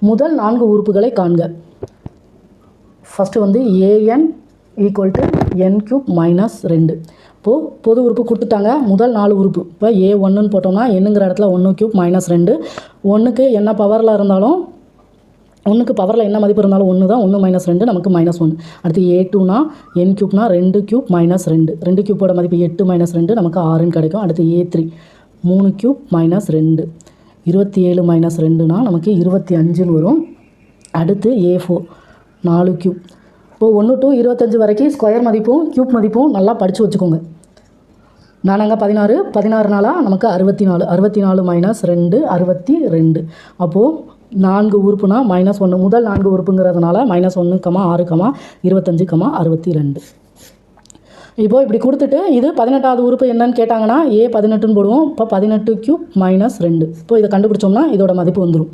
முதல் 4 உறுப்புகளை காண்க. ஃபஸ்ட்டு வந்து an = n³ - 2. இப்போது பொது உறுப்பு கொடுத்துட்டாங்க. முதல் 4 உறுப்பு இப்போ a1ன்னு போட்டோம்னா என்னங்கிற இடத்துல 1³ - 2. 1க்கு என்ன பவரில் இருந்தாலும் 1க்கு பவரில் என்ன மதிப்பு இருந்தாலும் 1 தான். 1 - 2 நமக்கு -1. அடுத்து a2னா n³ 2³ - 2. 2³ மதிப்பு 8 - 2 நமக்கு 6ன்னு கிடைக்கும். அடுத்து a3 3³ - 2. 27 - 2னா நமக்கு 25ன்னு வரும். அடுத்து a4 4³. இப்போது 1 to 25 வரைக்கும் ஸ்கொயர் மதிப்பும் க்யூப் மதிப்பும் நல்லா படித்து வச்சுக்கோங்க. 4 16 16 நாளாக நமக்கு 64. 64 - 2 62. அப்போது 4 உறுப்புனா -1. முதல் 4 உறுப்புங்கிறதுனால -1, 6, 25, 62. இப்போது இப்படி கொடுத்துட்டு இது 18வது உறுப்பு என்னன்னு கேட்டாங்கன்னா a18ன்னு போடுவோம். இப்போ 18³ - 2. இப்போ இதை கண்டுபிடிச்சோம்னா இதோட மதிப்பு வந்துடும்.